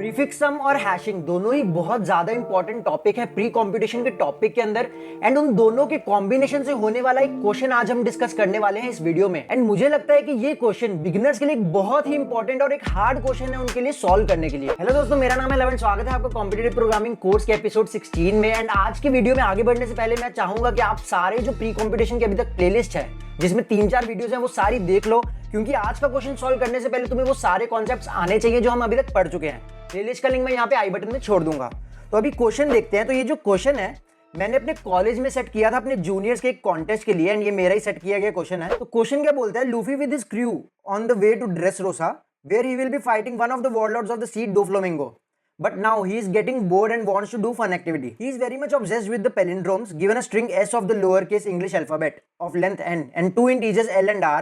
Prefix सम और hashing दोनों ही बहुत ज्यादा इंपॉर्टेंट टॉपिक है प्री कंप्यूटेशन के टॉपिक के अंदर। एंड उन दोनों के कॉम्बिनेशन से होने वाला एक क्वेश्चन आज हम डिस्कस करने वाले हैं इस वीडियो में। एंड मुझे लगता है कि ये क्वेश्चन बिगिनर्स के लिए बहुत ही इंपॉर्टेंट और एक हार्ड क्वेश्चन है उनके लिए सॉल्व करने के लिए। हेलो दोस्तों, मेरा नाम है लवन, स्वागत है आपका कॉम्पिटिटिव प्रोग्रामिंग कोर्स के एपिसोड 16 में। एंड आज की वीडियो में आगे बढ़ने से पहले मैं चाहूंगा कि आप सारे जो प्री कंप्यूटेशन की अभी तक प्लेलिस्ट है जिसमें 3-4 वीडियोस हैं वो सारी देख लो, क्योंकि आज का क्वेश्चन सॉल्व करने से पहले तुम्हें वो सारे कॉन्सेप्ट्स आने चाहिए जो हम अभी तक पढ़ चुके हैं। प्लेलिस्ट का लिंक मैं यहाँ पे आई बटन में छोड़ दूंगा। तो अभी क्वेश्चन देखते हैं। तो ये जो क्वेश्चन है मैंने अपने कॉलेज में सेट किया था अपने जूनियर्स के एक कॉन्टेस्ट के लिए, एंड ये मेरा ही सेट किया गया क्वेश्चन है। तो क्वेश्चन क्या बोलता है, Luffy with his crew on the way to Dressrosa where he will be fighting one of the warlords of the sea Doflamingo. But now he is getting bored and wants to do fun activity. He is very much obsessed with the palindromes. Given a string S of the lowercase English alphabet of length n and two integers L and R,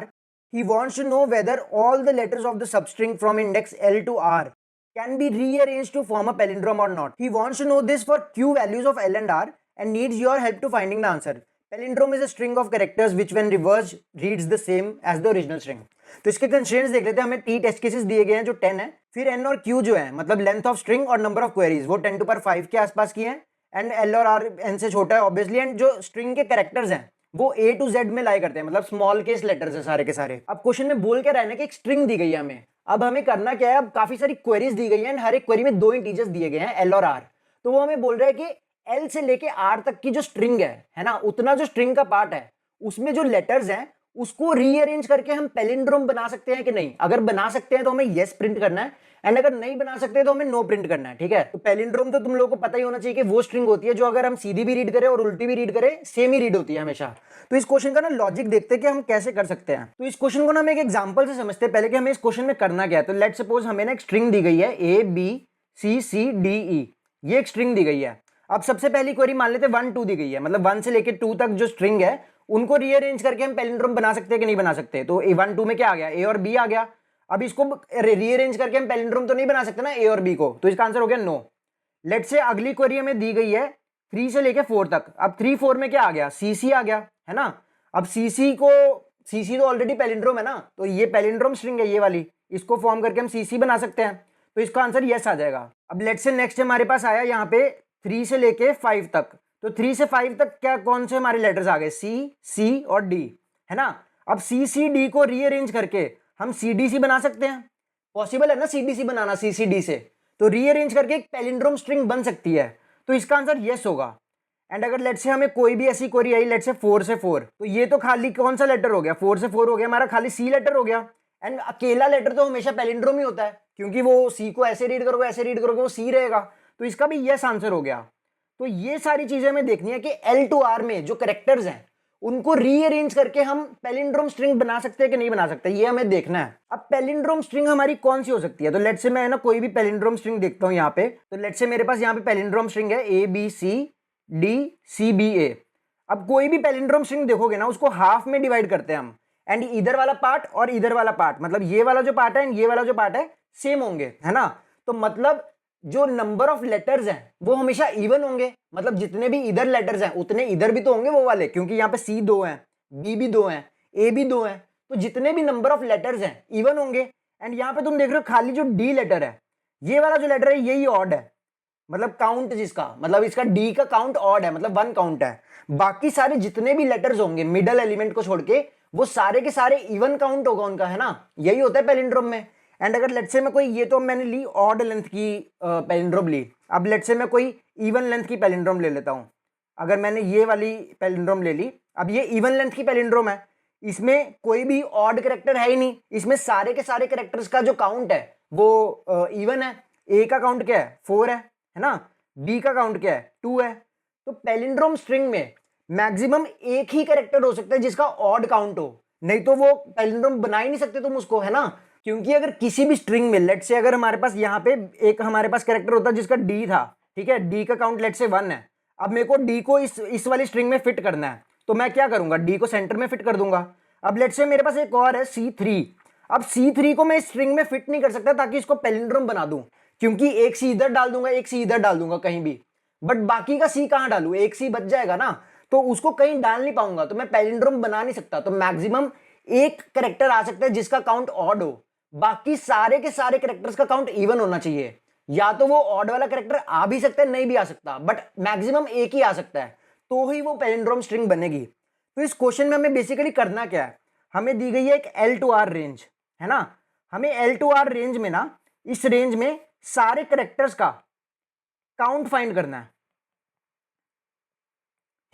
he wants to know whether all the letters of the substring from index L to R can be rearranged to form a palindrome or not. He wants to know this for Q values of L and R and needs your help to finding the answer. Palindrome is a string of characters which when reversed reads the same as the original string. तो इसके constraints देख लेते हैं। हमें T test cases दिए गए हैं जो 10 है, फिर एन और क्यू जो है मतलब लेंथ ऑफ स्ट्रिंग और नंबर ऑफ क्वेरीज वो 10 to the power 5 के आसपास की है, एंड एल और आर एन से छोटा है ऑब्वियसली। एंड जो स्ट्रिंग के कैरेक्टर्स हैं वो ए टू जेड में लाई करते हैं, मतलब स्मॉल केस लेटर्स है सारे के सारे। अब क्वेश्चन में बोल क्या रहा है ना कि एक स्ट्रिंग दी गई है हमें। अब हमें करना क्या है, अब काफी सारी क्वेरीज दी गई है एंड हर एक क्वेरी में 2 इंटीजर्स दिए गए हैं एल और आर। तो वो हमें बोल रहा है कि एल से लेके आर तक की जो स्ट्रिंग है ना, उतना जो स्ट्रिंग का पार्ट है उसमें जो लेटर्स हैं उसको रीअरेंज करके हम पैलिंड्रोम बना सकते हैं कि नहीं। अगर बना सकते हैं तो हमें यस प्रिंट करना है, एंड अगर नहीं बना सकते तो हमें नो प्रिंट करना है। ठीक है, तो पैलिंड्रोम तो तुम लोगों को पता ही होना चाहिए कि वो स्ट्रिंग होती है जो अगर हम सीधी भी रीड करें और उल्टी भी रीड करें सेम ही रीड होती है हमेशा। तो इस क्वेश्चन का ना लॉजिक देखते हैं कि हम कैसे कर सकते हैं। तो इस क्वेश्चन को ना हम एक एग्जांपल से समझते हैं पहले कि हमें इस क्वेश्चन में करना क्या है। तो लेट्स सपोज हमें ना एक स्ट्रिंग दी गई है A B C C D E, ये एक स्ट्रिंग दी गई है। अब सबसे पहली क्वेरी मान लेते हैं 1 2 दी गई है, मतलब 1 से लेके 2 तक जो स्ट्रिंग है उनको रीअरेंज करके हम पैलिंड्रोम बना सकते हैं कि नहीं बना सकते। तो ए 1 2 में क्या आ गया, ए और बी आ गया। अब इसको रीअरेंज करके हम पैलिंड्रोम तो नहीं बना सकते ना ए और बी को, तो इसका आंसर हो गया नो। लेट से अगली क्वेरी हमें दी गई है 3 से लेके 4 तक। अब 3 4 में क्या आ गया, सी सी आ गया है ना। अब सी सी तो ऑलरेडी पैलिंड्रोम है ना, तो ये पैलिंड्रोम स्ट्रिंग है ये वाली, इसको फॉर्म करके हम सी सी बना सकते हैं। तो इसका आंसर यस आ जाएगा। अब लेट से नेक्स्ट हमारे पास आया यहाँ पे 3 से लेके 5 तक। तो 3 से 5 तक क्या कौन से हमारे लेटर्स आ गए, सी सी और डी है ना। अब सी सी डी को रीअरेंज करके हम सी डी सी बना सकते हैं, पॉसिबल है ना सी डी सी बनाना सी सी डी से। तो रीअरेंज करके एक पैलिंड्रोम स्ट्रिंग बन सकती है, तो इसका आंसर यस होगा। एंड अगर लेट से हमें कोई भी ऐसी क्वेरी आई लेट से 4 से 4, तो ये तो खाली कौन सा लेटर हो गया, 4 से 4 हो गया हमारा, खाली सी लेटर हो गया। एंड अकेला लेटर तो हमेशा पैलिंड्रोम ही होता है, क्योंकि वो सी को ऐसे रीड करोगे ऐसे रीड करोगे वो सी रहेगा। तो इसका भी यस आंसर हो गया। तो ये सारी चीजें हमें देखनी है कि एल टू आर में जो कैरेक्टर्स हैं उनको रीअरेंज करके हम पैलिंड्रोम स्ट्रिंग बना सकते हैं कि नहीं बना सकते, ये हमें देखना है। अब पैलिंड्रोम स्ट्रिंग हमारी कौन सी हो सकती है, तो लेट से मैं ना कोई भी पैलिंड्रोम स्ट्रिंग देखता हूं यहाँ पे। तो लेट से मेरे पास यहाँ पे पैलिंड्रोम स्ट्रिंग है A B C D C B A. अब कोई भी पैलिंड्रोम स्ट्रिंग देखोगे ना उसको हाफ में डिवाइड करते हैं हम, एंड इधर वाला पार्ट और इधर वाला पार्ट, मतलब ये वाला जो पार्ट है एंड ये वाला जो पार्ट है सेम होंगे है ना। तो मतलब जो नंबर ऑफ लेटर्स हैं वो हमेशा इवन होंगे, मतलब जितने भी इधर लेटर्स हैं उतने इधर भी तो होंगे वो वाले, क्योंकि यहाँ पे सी 2 हैं, बी भी 2 हैं, ए भी 2 हैं। तो जितने भी नंबर ऑफ लेटर्स हैं इवन होंगे। एंड यहाँ पे तुम देख रहे हो खाली जो डी लेटर है, ये वाला जो लेटर है यही ऑड है, मतलब काउंट जिसका मतलब इसका डी का काउंट ऑड है, मतलब 1 काउंट है। बाकी सारे जितने भी लेटर्स होंगे मिडल एलिमेंट को छोड़ के वो सारे के सारे इवन काउंट होगा उनका, है ना। यही होता है पैलिंड्रोम में। एंड अगर लेट से मैं कोई, ये तो मैंने ली ऑड लेंथ की पैलिंड्रोम ली, अब लेट से मैं कोई इवन लेंथ की पैलिंड्रोम ले लेता हूं। अगर मैंने ये वाली पैलिंड्रोम ले ली, अब ये इवन लेंथ की पैलिंड्रोम है, इसमें कोई भी ऑड कैरेक्टर है ही नहीं, इसमें सारे के सारे कैरेक्टर्स का जो काउंट है वो इवन है। ए का काउंट क्या है 4 है ना, बी का काउंट क्या है 2 है। तो पैलिंड्रोम स्ट्रिंग में मैक्सिमम एक ही कैरेक्टर हो सकता है जिसका ऑड काउंट हो, नहीं तो वो पैलिंड्रोम बना ही नहीं सकते तुम उसको, है ना। क्योंकि अगर किसी भी स्ट्रिंग में लेट से अगर हमारे पास यहाँ पे एक हमारे पास कैरेक्टर होता जिसका डी था, ठीक है, डी का काउंट लेट से 1 है। अब मेरे को डी को इस वाली स्ट्रिंग में फिट करना है, तो मैं क्या करूंगा, डी को सेंटर में फिट कर दूंगा। अब लेट से मेरे पास एक और है C3। अब C3 को मैं इस स्ट्रिंग में फिट नहीं कर सकता ताकि इसको पैलिंड्रोम बना दूं, क्योंकि एक सी इधर डाल दूंगा एक सी इधर डाल दूंगा कहीं भी, बट बाकी का सी कहां डालू, एक सी बच जाएगा ना, तो उसको कहीं डाल नहीं पाऊंगा, तो मैं पैलिंड्रोम बना नहीं सकता। तो मैक्सिमम एक कैरेक्टर आ सकता है जिसका काउंट ऑड हो, बाकी सारे के सारे कैरेक्टर्स का काउंट इवन होना चाहिए। या तो वो ऑड वाला करेक्टर आ भी सकता है, नहीं भी आ सकता, बट मैक्सिमम एक ही आ सकता है, तो ही वो पैलिंड्रोम स्ट्रिंग बनेगी। तो इस क्वेश्चन में हमें बेसिकली करना क्या है, हमें दी गई है एक L to R रेंज, है ना। हमें L to R रेंज में ना, इस रेंज में सारे करेक्टर्स का काउंट फाइंड करना है,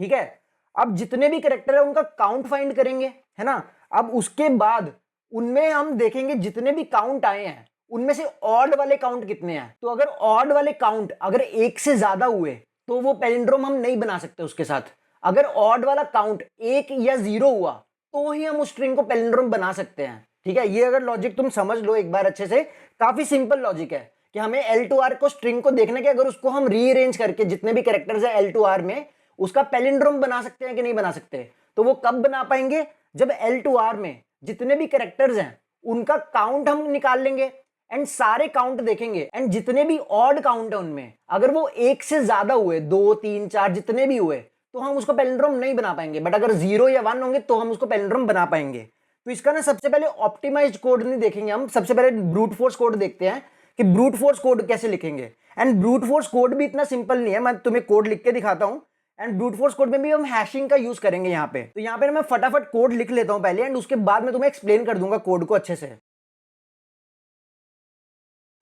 ठीक है। अब जितने भी करेक्टर है उनका काउंट फाइंड करेंगे, है ना। अब उसके बाद उनमें हम देखेंगे जितने भी काउंट आए हैं उनमें से ऑड वाले काउंट कितने हैं। तो अगर ऑड वाले काउंट अगर एक से ज्यादा हुए तो वो पैलिंड्रोम हम नहीं बना सकते उसके साथ। अगर ऑड वाला काउंट 1 या 0 हुआ तो ही हम उस स्ट्रिंग को पैलिंड्रोम बना सकते हैं, ठीक है। ये अगर लॉजिक तुम समझ लो एक बार अच्छे से, काफी सिंपल लॉजिक है कि हमें L to R को स्ट्रिंग को देखना कि अगर उसको हम रीअरेंज करके जितने भी कैरेक्टर्स है L to R में उसका पैलिंड्रोम बना सकते हैं कि नहीं बना सकते। तो वो कब बना पाएंगे, जब L to R में जितने भी कैरेक्टर्स हैं उनका काउंट हम निकाल लेंगे एंड सारे काउंट देखेंगे, एंड जितने भी ऑड काउंट है उनमें अगर वो एक से ज्यादा हुए, 2 3 4 जितने भी हुए, तो हम उसको पैलिंड्रोम नहीं बना पाएंगे। बट अगर 0 या 1 होंगे तो हम उसको पैलिंड्रोम बना पाएंगे। तो इसका ना सबसे पहले ऑप्टिमाइज्ड कोड नहीं देखेंगे हम, सबसे पहले ब्रूट फोर्स कोड देखते हैं कि ब्रूट फोर्स कोड कैसे लिखेंगे। एंड ब्रूट फोर्स कोड भी इतना सिंपल नहीं है, मैं तुम्हें कोड लिख के दिखाता हूं। एंड ब्रूट फोर्स कोड में भी हम हैशिंग का यूज करेंगे यहाँ पे। तो यहाँ पे मैं फटाफट कोड लिख लेता हूं पहले, एंड उसके बाद मैं तुम्हें एक्सप्लेन कर दूंगा कोड को अच्छे से।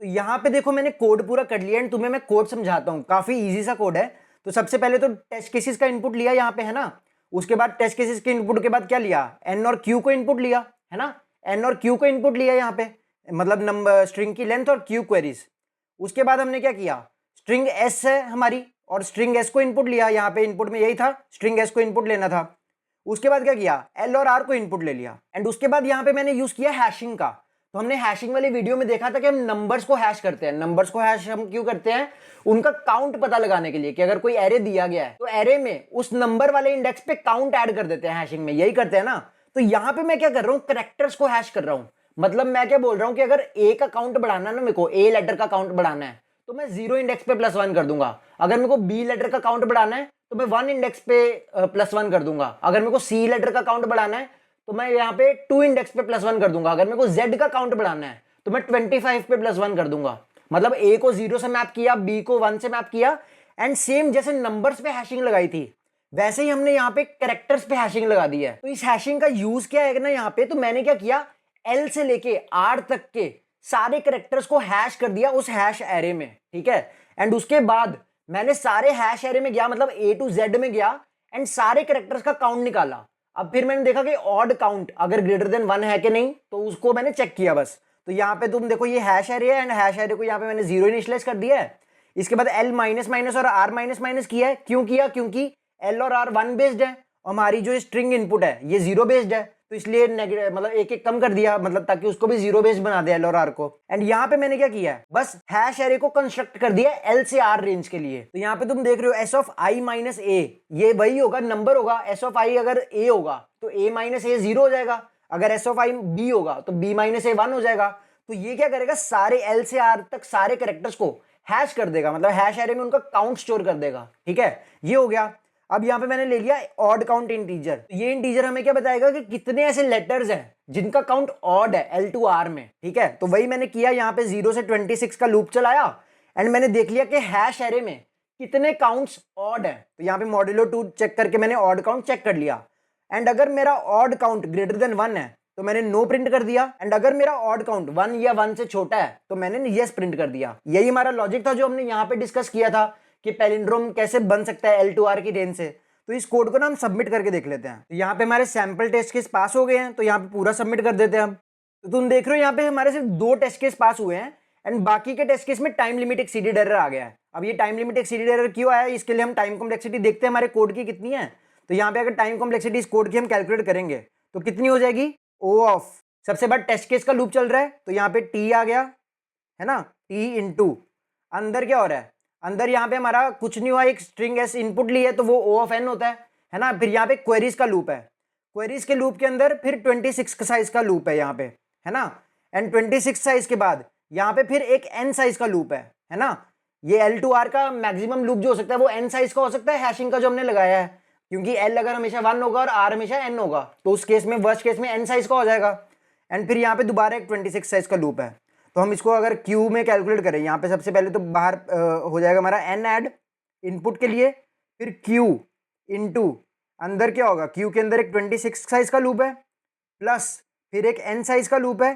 तो यहाँ पे देखो मैंने कोड पूरा कर लिया एंड तुम्हें मैं कोड समझाता हूँ, काफी इजी सा कोड है। तो सबसे पहले तो टेस्ट केसेस का इनपुट लिया यहाँ पे, है ना। उसके बाद टेस्ट केसेस के इनपुट के बाद क्या लिया, एन और क्यू को इनपुट लिया, है ना। एन और क्यू को इनपुट लिया यहाँ पे, मतलब नंबर स्ट्रिंग की लेंथ और क्यू क्वेरीज। उसके बाद हमने क्या किया, स्ट्रिंग एस है हमारी और स्ट्रिंग एस को इनपुट लिया, यहाँ पे इनपुट में यही था, स्ट्रिंग एस को इनपुट लेना था। उसके बाद क्या किया, एल और आर को इनपुट ले लिया। एंड उसके बाद यहाँ पे मैंने यूज किया हैशिंग का। तो हमने हैशिंग वाली वीडियो में देखा था कि हम नंबर्स को हैश करते हैं। नंबर्स को हैश हम क्यों करते हैं, उनका काउंट पता लगाने के लिए, कि अगर कोई एरे दिया गया है तो एरे में उस नंबर वाले इंडेक्स पे काउंट ऐड कर देते हैं, हैशिंग में यही करते हैं ना। तो यहाँ पे मैं क्या कर रहा हूँ, करेक्टर्स को हैश कर रहा हूँ। मतलब मैं क्या बोल रहा हूँ कि अगर ए का काउंट बढ़ाना है ना, मेरे को ए लेटर का काउंट बढ़ाना है तो मैं 0 इंडेक्स पे +1 कर दूंगा। अगर मेरे को बी लेटर का काउंट बढ़ाना है तो मैं 1 इंडेक्स पे +1 कर दूंगा। अगर मेरे को सी लेटर का काउंट बढ़ाना है तो मैं यहाँ पे 2 इंडेक्स पे +1 कर दूंगा। अगर मेरे को जेड का काउंट बढ़ाना है तो मैं 25 पे +1 कर दूंगा। मतलब ए को 0 से मैप किया, बी को 1 से मैप किया, एंड सेम जैसे नंबर्स पे हैशिंग लगाई थी वैसे ही हमने यहाँ पे कैरेक्टर्स पे हैशिंग लगा दी है। तो इस हैशिंग का यूज क्या है ना यहाँ पे, तो मैंने क्या किया, एल से लेके आर तक के सारे कैरेक्टर्स को हैश कर दिया उस हैश एरे में, ठीक है। एंड उसके बाद मैंने सारे हैश एरे में गया, मतलब ए टू जेड में गया एंड सारे कैरेक्टर्स का काउंट निकाला। अब फिर मैंने देखा कि ऑड काउंट अगर ग्रेटर देन 1 है कि नहीं, तो उसको मैंने चेक किया बस। तो यहाँ पे तुम देखो ये हैश एरे है एंड हैश एरे को यहाँ पे मैंने 0 इनिशियलाइज कर दिया है। इसके बाद एल माइनस माइनस और आर माइनस माइनस किया है। क्यों किया, क्योंकि एल और आर 1 बेस्ड है और हमारी जो स्ट्रिंग इनपुट है ये 0 बेस्ड है, तो इसलिए नेगेटिव मतलब एक एक कम कर दिया, मतलब ताकि उसको भी 0 बेस्ड बना दे एल और आर को। एंड यहाँ पे मैंने क्या किया है, बस हैश एरे को कंस्ट्रक्ट कर दिया एल से आर रेंज के लिए। तो यहाँ पे तुम देख रहे हो एस ऑफ आई माइनस ए, ये वही होगा नंबर होगा। एस ऑफ आई अगर ए होगा तो ए माइनस ए 0 हो जाएगा, अगर एस ऑफ आई बी होगा तो बी माइनस ए 1 हो जाएगा। तो ये क्या करेगा, सारे एल से आर तक सारे कैरेक्टर्स को हैश कर देगा, मतलब हैश एरे में उनका काउंट स्टोर कर देगा, ठीक है। ये हो गया। अब यहाँ पे मैंने ले लिया ऑड काउंट इंटीजर। ये इंटीजर हमें क्या बताएगा कि कितने ऐसे लेटर्स हैं जिनका काउंट ऑड है एल टू आर में, ठीक है। तो वही मैंने किया, यहाँ पे 0 से 26 का लूप चलाया एंड मैंने देख लिया कि हैश एरे में कितने काउंट्स ऑड है। तो यहाँ पे मॉड्यूलो 2 चेक करके मैंने ऑड काउंट चेक कर लिया। एंड अगर मेरा ऑड काउंट ग्रेटर देन 1 है तो मैंने नो प्रिंट कर दिया, एंड अगर मेरा ऑड काउंट 1 या 1 से छोटा है तो मैंने यस प्रिंट कर दिया। यही हमारा लॉजिक था जो हमने यहाँ पे डिस्कस किया था कि पैलिंड्रोम कैसे बन सकता है एल टू आर की रेंज से। तो इस कोड को ना हम सबमिट करके देख लेते हैं। तो यहाँ पे हमारे सैंपल टेस्ट केस पास हो गए हैं, तो यहाँ पे पूरा सबमिट कर देते हैं हम। तो तुम देख रहे हो यहाँ पे हमारे सिर्फ 2 टेस्ट केस पास हुए हैं एंड बाकी के टेस्ट केस में टाइम लिमिट एक्सीडेड एरर आ गया है। अब ये टाइम लिमिट एक्सीडेड एरर क्यों आया, इसके लिए हम टाइम कॉम्प्लेक्सिटी देखते हैं हमारे कोड की कितनी है। तो यहाँ पे अगर टाइम कॉम्प्लेक्सिटी इस कोड की हम कैलकुलेट करेंगे तो कितनी हो जाएगी, ओ ऑफ सबसे बाद टेस्ट केस का लूप चल रहा है तो यहाँ पे टी आ गया, है ना, टी इंटू अंदर क्या हो रहा है, अंदर यहाँ पे हमारा कुछ नहीं हुआ, एक स्ट्रिंग एस इनपुट ली है तो वो ओ ऑफ एन होता है ना। फिर यहाँ पे क्वेरीज का लूप है, क्वेरीज के लूप के अंदर फिर 26 का साइज का लूप है यहाँ पे, है ना। एंड 26 साइज के बाद यहाँ पे फिर एक एन साइज का लूप है ना। ये एल टू आर का मैक्सिमम लूप जो हो सकता है वो एन साइज का हो सकता है हैशिंग का जो हमने लगाया है, क्योंकि एल अगर हमेशा 1 होगा और आर हमेशा एन होगा तो उस केस में वर्स्ट केस में एन साइज का हो जाएगा। एंड फिर यहाँ पे दोबारा एक 26 साइज का लूप है। तो हम इसको अगर क्यू में कैलकुलेट करें, यहाँ पे सबसे पहले तो बाहर हो जाएगा हमारा एन ऐड इनपुट के लिए, फिर क्यू इनटू अंदर क्या होगा, क्यू के अंदर एक 26 साइज का लूप है, प्लस फिर एक एन साइज का लूप है,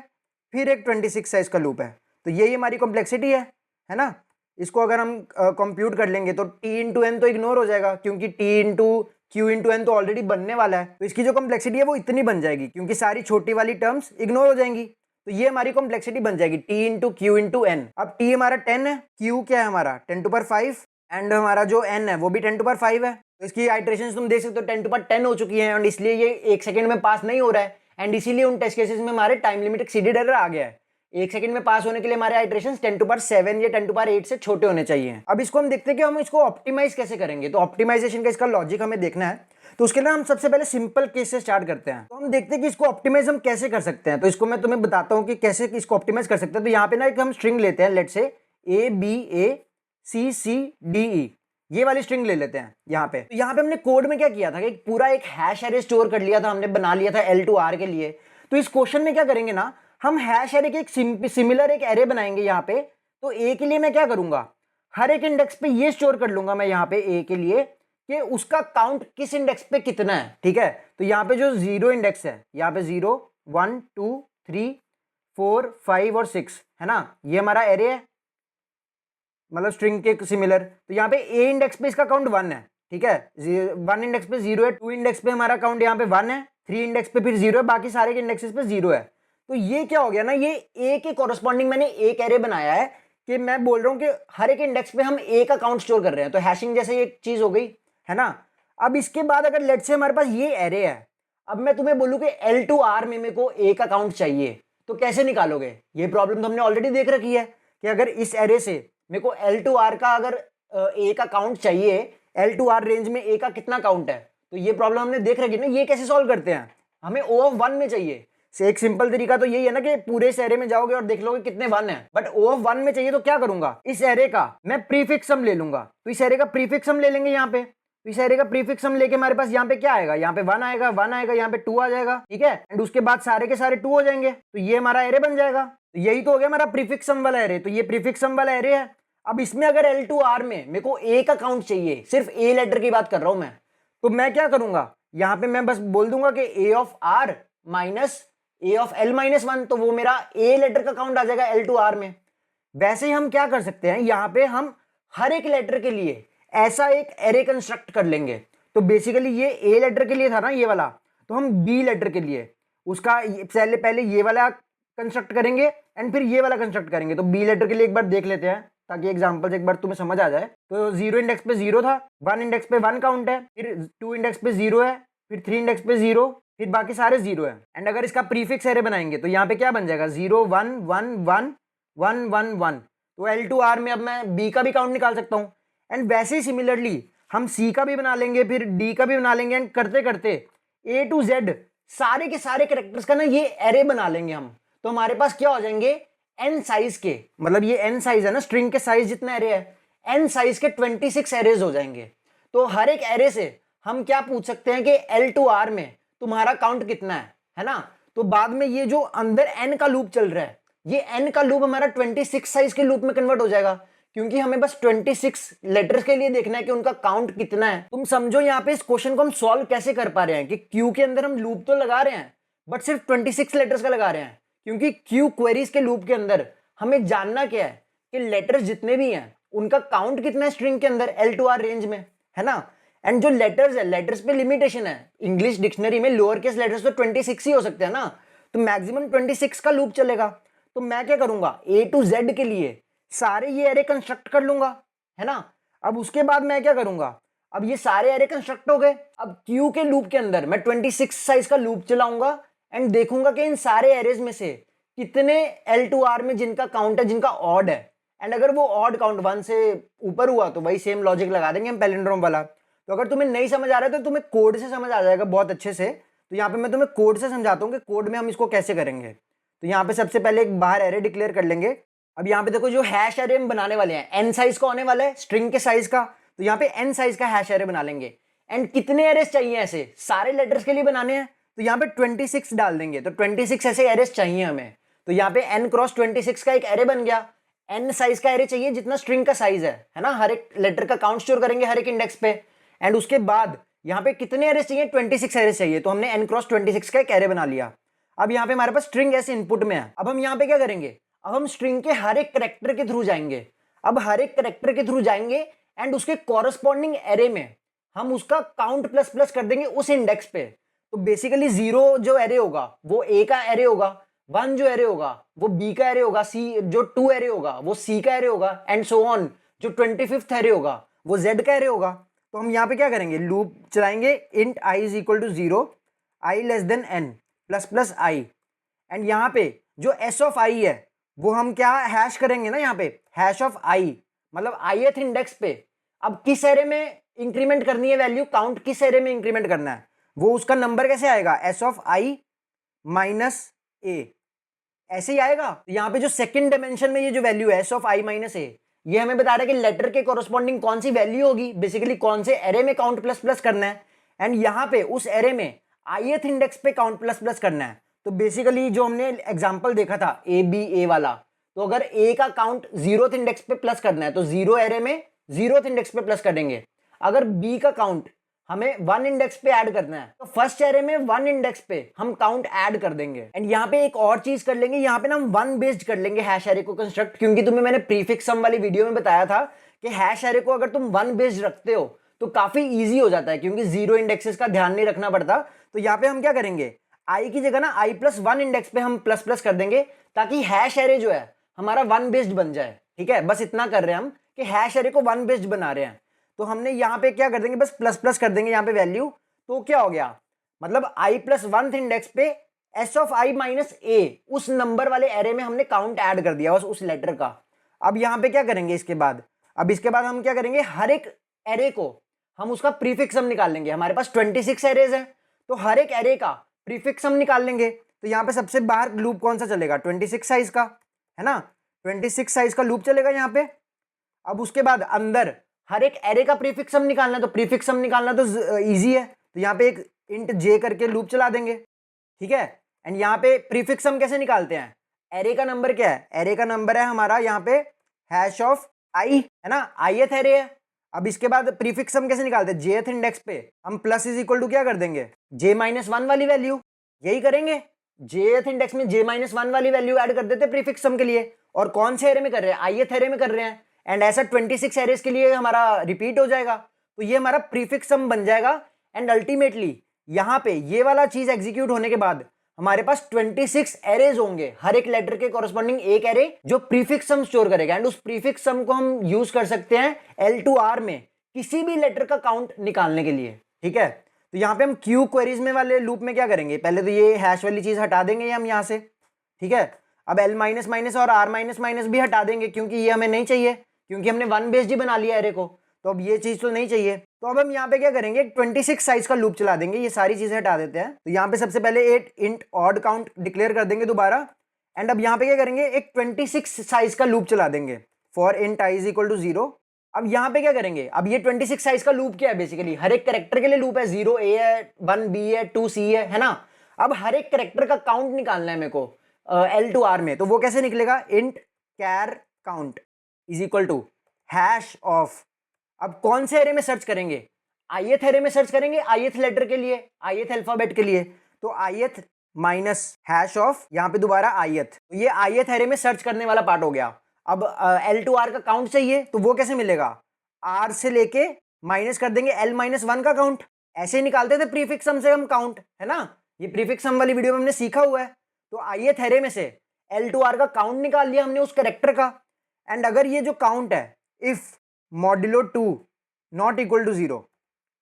फिर एक 26 साइज का लूप है। तो यही हमारी कॉम्प्लेक्सिटी है ना। इसको अगर हम कंप्यूट कर लेंगे तो टी इंटू एन तो इग्नोर हो जाएगा, क्योंकि T into Q into N तो ऑलरेडी बनने वाला है। तो इसकी जो कॉम्प्लेक्सिटी है वो इतनी बन जाएगी, क्योंकि सारी छोटी वाली टर्म्स इग्नोर हो जाएंगी। तो ये हमारी कॉम्प्लेक्सिटी बन जाएगी T into Q into N. अब टी हमारा 10 है, क्यू क्या है हमारा 10⁵, एंड हमारा जो एन है वो भी 10⁵ है। तो इसकी आइट्रेशन तुम देख सकते हो 10⁻10 हो चुकी है, एंड इसलिए ये 1 सेकंड में पास नहीं हो रहा है, एंड इसीलिए उन टेस्ट केसेस में हमारे टाइम लिमिट एक्सीडेड एरर आ गया है। 1 सेकंड में पास होने के लिए हमारे आइट्रेशन 10⁷ या 10⁸ से छोटे होने चाहिए। अब इसको हम देखते हैं कि हम इसको ऑप्टिमाइज कैसे करेंगे। तो ऑप्टिमाइजेशन का इसका लॉजिक हमें देखना है। तो उसके लिए हम सबसे पहले सिंपल केस से स्टार्ट करते हैं। तो हम देखते हैं कि इसको ऑप्टिमाइज हम कैसे कर सकते हैं। तो इसको मैं तुम्हें बताता हूं कि कैसे इसको ऑप्टिमाइज कर सकते हैं। तो यहाँ पे ना एक हम स्ट्रिंग लेते हैं, लेट से ABACCDE, ये वाली स्ट्रिंग ले लेते हैं यहाँ पे। तो यहाँ पे हमने कोड में क्या किया था कि पूरा एक हैश एरे स्टोर कर लिया था, हमने बना लिया था L2R के लिए। तो इस क्वेश्चन में क्या करेंगे ना, हम हैश एरे के एक सिमिलर एक एरे बनाएंगे यहाँ पे। तो ए के लिए मैं क्या करूंगा, हर एक इंडेक्स पे ये स्टोर कर लूंगा मैं यहाँ पे ए के लिए कि उसका काउंट किस इंडेक्स पे कितना है, ठीक है। तो यहाँ पे जो 0 इंडेक्स है, यहाँ पे 0 1 2 3 4 5 और 6 है ना, ये हमारा एरे है, मतलब स्ट्रिंग के सिमिलर। तो यहाँ पे ए इंडेक्स पे इसका काउंट 1 है, ठीक है। 1 इंडेक्स पे 0 है, 2 इंडेक्स पे हमारा काउंट यहाँ पे 1 है, 3 इंडेक्स पे फिर 0 है, बाकी सारे के इंडेक्सेस पे 0 है। तो ये क्या हो गया ना, ये ए के कॉरस्पॉन्डिंग मैंने एक एरे बनाया है कि मैं बोल रहा हूँ कि हर एक इंडेक्स पे हम ए का काउंट स्टोर कर रहे हैं। तो हैशिंग जैसे एक चीज हो गई है ना। अब इसके बाद अगर लेट से हमारे पास ये एरे है, अब मैं तुम्हें बोलूँ कि L2R में मेरे को ए का काउंट चाहिए, तो कैसे निकालोगे। ये प्रॉब्लम तो हमने ऑलरेडी देख रखी है कि अगर इस एरे से मेरे को L2R का अगर ए का काउंट चाहिए, L2R रेंज में ए का कितना काउंट है, तो ये प्रॉब्लम हमने देख रखी ना। ये कैसे सॉल्व करते हैं, हमें O(1) में चाहिए। एक सिंपल तरीका तो यही है ना कि पूरे इस एरे में जाओगे और देख लोगे कितने 1 है, बट O(1) में चाहिए तो क्या करूंगा, इस एरे का मैं प्रीफिक्स सम ले लूंगा। तो इस एरे का प्रीफिक्स सम ले लेंगे यहाँ पे। तो इस एरे का प्रीफिक्स सम लेके हमारे पास यहाँ पे क्या आएगा, यहाँ पे 1 आएगा, 1 आएगा, यहाँ पे 2 आ जाएगा, ठीक है। एंड उसके बाद सारे के सारे 2 हो जाएंगे, तो ये हमारा एरे बन जाएगा। तो यही तो हो गया हमारा प्रीफिक्स सम वाला एरे। तो ये प्रीफिक्स सम वाला एरे है। अब इसमें अगर L2R में मेरे को ए का काउंट चाहिए, सिर्फ ए लेटर की बात कर रहा हूं मैं, तो मैं क्या करूंगा, यहाँ पे मैं बस बोल दूंगा कि A(R) माइनस A(L-1), तो वो मेरा ए लेटर का काउंट आ जाएगा L2R में। वैसे ही हम क्या कर सकते हैं, यहाँ पे हम हर एक लेटर के लिए ऐसा एक एरे कंस्ट्रक्ट कर लेंगे। तो बेसिकली ये ए लेटर के लिए था ना ये वाला, तो हम बी लेटर के लिए उसका पहले ये वाला कंस्ट्रक्ट करेंगे एंड फिर ये वाला कंस्ट्रक्ट करेंगे। तो बी लेटर के लिए एक बार देख लेते हैं ताकि एग्जांपल से एक बार तुम्हें समझ आ जाए। तो 0 इंडेक्स पे 0 था, 1 इंडेक्स पे 1 काउंट है, फिर 2 इंडेक्स पे 0 है, फिर 3 इंडेक्स पे 0, फिर बाकी सारे 0 है। एंड अगर इसका प्रीफिक्स एरे बनाएंगे तो यहाँ पे क्या बन जाएगा, 0 1 1 1 1 1 1। तो L2R में अब मैं बी का भी काउंट निकाल सकता हूँ। एंड वैसे ही सिमिलरली हम सी का भी बना लेंगे, फिर डी का भी बना लेंगे, एंड करते करते A to Z सारे के सारे कैरेक्टर्स का ना ये एरे बना लेंगे हम। तो हमारे पास क्या हो जाएंगे, n साइज के, मतलब ये n साइज है ना, स्ट्रिंग के साइज जितना एरे है, n साइज के 26 एरेज हो जाएंगे। तो हर एक एरे से हम क्या पूछ सकते हैं कि L2R में तुम्हारा काउंट कितना है ना। तो बाद में ये जो अंदर n का लूप चल रहा है, ये n का लूप हमारा 26 साइज के लूप में कन्वर्ट हो जाएगा, क्योंकि हमें बस 26 लेटर्स के लिए देखना है कि उनका काउंट कितना है। तुम समझो यहाँ पे इस क्वेश्चन को हम सॉल्व कैसे कर पा रहे हैं कि क्यू के अंदर हम लूप तो लगा रहे हैं बट सिर्फ 26 लेटर्स का लगा रहे हैं, क्योंकि क्यू क्वेरीज के लूप के अंदर हमें जानना क्या है कि लेटर्स जितने भी हैं उनका काउंट कितना है स्ट्रिंग के अंदर L2R रेंज में, है ना। एंड जो लेटर्स है, लेटर्स पे लिमिटेशन है। इंग्लिश डिक्शनरी में लोअर केस लेटर्स तो 26 ही हो सकते हैं ना, तो मैक्सिमम 26 का लूप चलेगा। तो मैं क्या करूंगा, A to Z के लिए सारे ये एरे कंस्ट्रक्ट कर लूंगा, है ना। अब उसके बाद मैं क्या करूंगा, अब ये सारे एरे कंस्ट्रक्ट हो गए। अब क्यू के लूप के अंदर मैं 26 साइज का लूप चलाऊंगा एंड देखूंगा कि इन सारे एरेज में से कितने L2R में जिनका काउंट है, जिनका ऑड है। एंड अगर वो ऑड काउंट 1 से ऊपर हुआ तो वही सेम लॉजिक लगा देंगे हम पैलिंड्रोम वाला। तो अगर तुम्हें नहीं समझ आ रहा है तो तुम्हें कोड से समझ आ जाएगा बहुत अच्छे से। तो यहाँ पे मैं तुम्हें कोड से समझाता हूँ कि कोड में हम इसको कैसे करेंगे। तो यहाँ पे सबसे पहले एक बाहर एरे डिक्लेयर कर लेंगे। अब यहाँ पे देखो जो हैश एरे हम बनाने वाले हैं, n साइज का होने वाला है, स्ट्रिंग के साइज का। तो यहाँ पे n साइज का हैश एरे बना लेंगे। एंड कितने एरेस चाहिए, ऐसे सारे लेटर्स के लिए बनाने हैं, तो यहाँ पे 26 डाल देंगे। तो 26 ऐसे एरेस चाहिए हमें। तो यहाँ पे n क्रॉस 26 का एक एरे बन गया। n साइज का एरे चाहिए जितना स्ट्रिंग का साइज है ना, हर एक लेटर का काउंट स्टोर करेंगे हर एक इंडेक्स पे। एंड उसके बाद यहाँ पे कितने एरे चाहिए, 26 एरे चाहिए, तो हमने n क्रॉस 26 का एक एरे बना लिया। अब यहाँ पे हमारे पास स्ट्रिंग ऐसे इनपुट में है। अब हम यहाँ पे क्या करेंगे, अब हम स्ट्रिंग के हर एक कैरेक्टर के थ्रू जाएंगे। अब हर एक कैरेक्टर के थ्रू जाएंगे एंड उसके कॉरस्पॉन्डिंग एरे में हम उसका काउंट प्लस प्लस कर देंगे उस इंडेक्स पे। तो बेसिकली 0 जो एरे होगा वो ए का एरे होगा, 1 जो एरे होगा वो बी का एरे होगा, सी जो 2 एरे होगा वो सी का एरे होगा, एंड सो ऑन। जो 25th एरे होगा वो जेड का एरे होगा। तो हम यहाँ पे क्या करेंगे, लूप चलाएंगे int i is equal to 0, i less than n plus plus i। And यहाँ पे जो s ऑफ i है वो हम क्या हैश करेंगे ना, यहाँ पे हैश ऑफ i मतलब ith इंडेक्स पे अब किस एरे में इंक्रीमेंट करनी है वैल्यू, काउंट किस एरे में इंक्रीमेंट करना है, वो उसका नंबर कैसे आएगा, s of i minus a, ऐसे ही आएगा। यहाँ पे जो सेकंड डायमेंशन में ये जो वैल्यू है s of i minus a, ये हमें बता रहा है कि लेटर के कॉरस्पॉन्डिंग कौन सी वैल्यू होगी, बेसिकली कौन से एरे में काउंट प्लस प्लस करना है। एंड यहाँ पे उस एरे में ith इंडेक्स पे काउंट प्लस प्लस करना है। तो बेसिकली जो हमने एग्जांपल देखा था ए बी ए वाला, तो अगर ए का काउंट 0th इंडेक्स पे प्लस करना है तो 0 एरे में 0th इंडेक्स पे प्लस कर देंगे। अगर बी का काउंट हमें 1 इंडेक्स पे ऐड करना है तो फर्स्ट एरे में 1 इंडेक्स पे हम काउंट ऐड कर देंगे। एंड यहाँ पे एक और चीज कर लेंगे, यहाँ पे ना हम 1 बेस्ड कर लेंगे हैश एरे को कंस्ट्रक्ट, क्योंकि तुम्हें मैंने प्रीफिक्स सम वाली वीडियो में बताया था कि हैश एरे को अगर तुम 1 बेस्ड रखते हो तो काफी ईजी हो जाता है, क्योंकि 0 इंडेक्सेस का ध्यान नहीं रखना पड़ता। तो यहाँ पे हम क्या करेंगे, आई की जगह ना i प्लस 1 इंडेक्स पे हम प्लस प्लस कर देंगे, ताकि हैश एरे जो है हमारा 1 बेस्ड बन जाए। ठीक है, बस इतना कर रहे हैं हम कि हैश एरे को 1 बेस्ड बना रहे हैं। तो हमने यहाँ पे क्या कर देंगे, बस प्लस प्लस कर देंगे यहाँ पे वैल्यू। तो क्या हो गया, मतलब i प्लस 1 इंडेक्स पे s of i minus a उस नंबर वाले एरे में हमने काउंट ऐड कर दिया बस उस लेटर का। अब यहाँ पे क्या करेंगे इसके बाद, अब इसके बाद हम क्या करेंगे, हर एक एरे को हम उसका प्रीफिक्स सम निकाल लेंगे। हमारे पास 26 एरेज है तो हर एक एरे का प्रीफिक्स सम निकाल लेंगे। तो यहाँ पे सबसे बाहर लूप कौन सा चलेगा, 26 साइज का है ना, 26 साइज का लूप चलेगा यहाँ पे। अब उसके बाद अंदर हर एक एरे का प्रीफिक्स सम निकालना है, तो प्रीफिक्स सम निकालना तो इजी है, तो यहाँ पे एक इंट j करके लूप चला देंगे। ठीक है, एंड यहाँ पे प्रीफिक्स सम कैसे निकालते हैं, एरे का नंबर क्या है, एरे का नंबर है हमारा यहाँ पे हैश ऑफ i है ना, ith एरे है। अब इसके बाद प्रीफिक्स सम कैसे निकालते हैं, jth इंडेक्स पे हम प्लस इज इक्वल टू क्या कर देंगे, j माइनस 1 वाली वैल्यू, यही करेंगे, jth इंडेक्स में j माइनस 1 वाली वैल्यू ऐड कर देते प्रीफिक्स सम के लिए। और कौन से एरे में कर रहे हैं, ith एरे में कर रहे हैं। एंड ऐसा 26 एरेस के लिए हमारा रिपीट हो जाएगा, तो ये हमारा प्रीफिक्स सम बन जाएगा। एंड अल्टीमेटली यहाँ पे ये वाला चीज एग्जीक्यूट होने के बाद हमारे पास 26 एरेज होंगे, हर एक लेटर के कॉरस्पॉन्डिंग एक एरे जो प्रीफिक्स सम स्टोर करेगा। एंड उस प्रीफिक्स सम को हम यूज कर सकते हैं L2R में किसी भी लेटर का काउंट निकालने के लिए। ठीक है, तो यहाँ पे हम क्यू क्वेरीज में वाले लूप में क्या करेंगे, पहले तो ये हैश वाली चीज हटा देंगे हम यहाँ से। ठीक है, अब L माइनस माइनस और R माइनस माइनस भी हटा देंगे, क्योंकि ये हमें नहीं चाहिए, क्योंकि हमने 1 बेस्ड ही बना लिया एरे को, तो अब ये चीज तो नहीं चाहिए। तो अब हम यहाँ पे क्या करेंगे, 26 साइज का लूप चला देंगे, ये सारी चीजें हटा देते हैं। तो यहाँ पे सबसे पहले एक इंट ऑड काउंट डिक्लेयर कर देंगे दोबारा। एंड अब यहाँ पे क्या करेंगे, एक 26 साइज का लूप चला देंगे for int i is equal to 0। अब यहाँ पे क्या करेंगे, अब ये 26 साइज का लूप क्या है, बेसिकली हर एक कैरेक्टर के लिए लूप है, 0 a है, 1 b है, 2 c है ना। अब हर एक कैरेक्टर का काउंट निकालना है मेरे को L2R में, तो वो कैसे निकलेगा, int char count is equal to hash of, अब कौन से एरे में सर्च करेंगे, ith एरे में सर्च करेंगे, ith लेटर के लिए, ith अल्फाबेट के लिए, तो ith माइनस हैश ऑफ, यहाँ पे दोबारा ith, तो ये ith एरे में सर्च करने वाला पार्ट हो गया। अब L2R का काउंट चाहिए, तो वो कैसे मिलेगा, R से लेके माइनस कर देंगे L माइनस 1 का काउंट, ऐसे निकालते थे प्रीफिक्स सम से हम काउंट, है ना, ये प्रीफिक्स सम वाली वीडियो में हमने सीखा हुआ है। तो ith एरे में से L2R का काउंट निकाल लिया हमने उस कैरेक्टर का। एंड अगर ये जो काउंट है if modulo 2 not equal to 0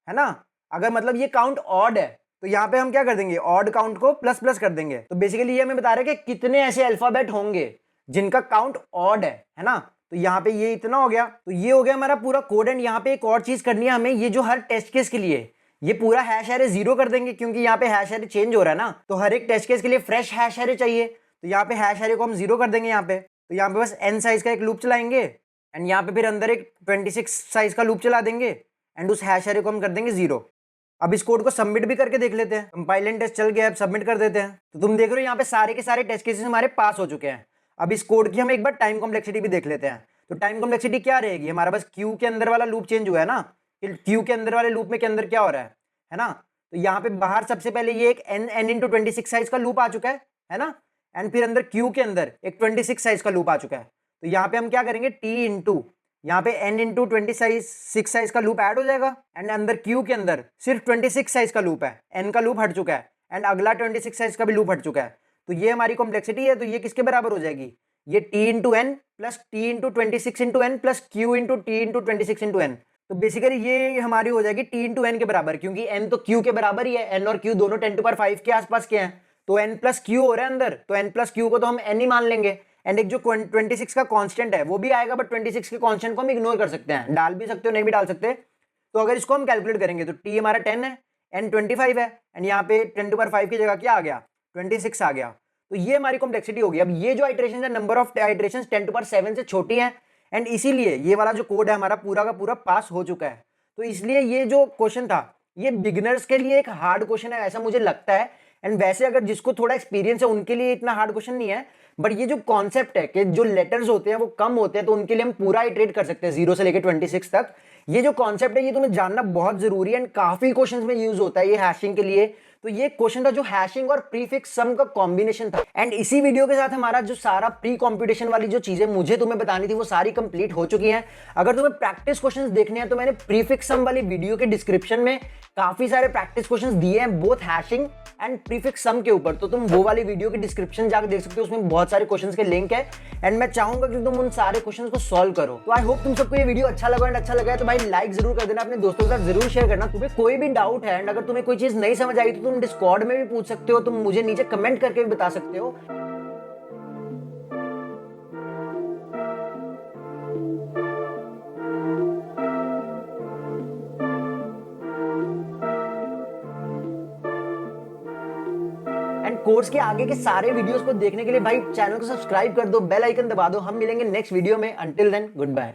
है ना, अगर मतलब ये काउंट ऑड है तो यहाँ पे हम क्या कर देंगे, ऑड काउंट को प्लस प्लस कर देंगे। तो बेसिकली ये हमें बता रहे हैं कि कितने ऐसे अल्फाबेट होंगे जिनका काउंट ऑड है ना। तो यहाँ पे ये इतना हो गया, तो ये हो गया हमारा पूरा कोड। एंड यहाँ पे एक और चीज करनी है हमें, ये जो हर टेस्ट केस के लिए ये पूरा हैश एरे 0 कर देंगे, क्योंकि यहाँ पे हैश एरे चेंज हो रहा है ना, तो हर एक टेस्ट केस के लिए फ्रेश हैश एरे चाहिए। तो यहाँ पे हैश एरे को हम 0 कर देंगे यहाँ पे। तो यहाँ पे बस n साइज का एक लूप चलाएंगे एंड यहाँ पे फिर अंदर एक 26 साइज का लूप चला देंगे एंड उस हैश एरे को हम कर देंगे 0। अब इस कोड को सबमिट भी करके देख लेते हैं। कंपाइल एंड टेस्ट चल गया, अब सबमिट कर देते हैं। तो तुम देख रहे हो यहाँ पे सारे के सारे टेस्ट केसेस हमारे पास हो चुके हैं। अब इस कोड की हम एक बार टाइम कॉम्प्लेक्सिटी भी देख लेते हैं। तो टाइम कॉम्प्लेक्सिटी क्या रहेगी, हमारा बस क्यू के अंदर वाला लूप चेंज हुआ है ना, क्यू के अंदर वाले लूप में के अंदर क्या हो रहा है ना। तो यहाँ पे बाहर सबसे पहले ये एक n इंटू 26 साइज का लूप आ चुका है ना, एंड फिर अंदर क्यू के अंदर एक 26 साइज का लूप आ चुका है। तो यहाँ पे हम क्या करेंगे, t इंटू यहाँ पे n इंटू 26 साइज का लूप ऐड हो जाएगा, एंड अंदर क्यू के अंदर सिर्फ 26 साइज का लूप है, n का लूप हट चुका है, एंड अगला 26 साइज का भी लूप हट चुका है। तो ये हमारी कॉम्प्लेक्सिटी है। तो ये किसके बराबर हो जाएगी, ये t into N plus T into 26 into N plus Q into T into 26 into N. तो बेसिकली ये हमारी हो जाएगी t इंटू एन के बराबर, क्योंकि n तो q के बराबर ही है, n और q दोनों 10⁵ के आसपास के हैं। तो n प्लस क्यू हो रहा है अंदर, तो n प्लस क्यू को तो हम n ही मान लेंगे। एंड एक जो 26 का कांस्टेंट है वो भी आएगा, बट 26 के कांस्टेंट को हम इग्नोर कर सकते हैं, डाल भी सकते हो नहीं भी डाल सकते। तो अगर इसको हम कैलकुलेट करेंगे तो t हमारा 10 है, n 25 है, एंड यहाँ पे 10⁵ की जगह क्या आ गया, 26 आ गया। तो ये हमारी कॉम्प्लेक्सिटी होगी। अब ये जो आइट्रेशन है, नंबर ऑफ आइट्रेशन 10⁷ से छोटी है, एंड इसीलिए ये वाला जो कोड है हमारा पूरा का पूरा पास हो चुका है। तो इसलिए ये जो क्वेश्चन था ये बिगिनर्स के लिए एक हार्ड क्वेश्चन है, ऐसा मुझे लगता है। एंड वैसे अगर जिसको थोड़ा एक्सपीरियंस है उनके लिए इतना हार्ड क्वेश्चन नहीं है, बट ये जो कॉन्सेप्ट है कि जो लेटर्स होते हैं वो कम होते हैं, तो उनके लिए हम पूरा इटरेट कर सकते हैं 0 से लेकर 26 तक। ये जो कॉन्सेप्ट है ये तुम्हें जानना बहुत जरूरी है, एंड काफी क्वेश्चंस में यूज होता है ये हैशिंग के लिए। तो ये क्वेश्चन था जो हैशिंग और प्रीफिक्स सम का कॉम्बिनेशन था। एंड इसी वीडियो के साथ हमारा जो सारा प्री कॉम्पिटिशन वाली जो चीजें मुझे तुम्हें बतानी थी वो सारी कंप्लीट हो चुकी हैं। अगर तुम्हें प्रैक्टिस क्वेश्चंस देखने हैं तो मैंने प्रीफिक्स सम वाली वीडियो के डिस्क्रिप्शन में काफी सारे प्रैक्टिस क्वेश्चंस दिए हैं, बोथ हैशिंग एंड प्रीफिक्स सम के ऊपर। तो तुम वो वाली वीडियो के डिस्क्रिप्शन जाकर देख सकते हो, उसमें बहुत सारे क्वेश्चंस के लिंक है। एंड मैं चाहूंगा कि तुम उन सारे क्वेश्चंस को सॉल्व करो। तो आई होप तुम सबको ये वीडियो अच्छा लगा, एंड अच्छा लगा है तो भाई लाइक जरूर कर देना, अपने दोस्तों के साथ जरूर शेयर करना। तुम्हें कोई भी डाउट है एंड अगर तुम्हें कोई चीज नहीं समझ आई तो तुम डिस्कॉर्ड में भी पूछ सकते हो, तुम मुझे नीचे कमेंट करके भी बता सकते हो। एंड कोर्स के आगे के सारे वीडियोस को देखने के लिए भाई चैनल को सब्सक्राइब कर दो, बेल आइकन दबा दो। हम मिलेंगे नेक्स्ट वीडियो में। Until then good bye.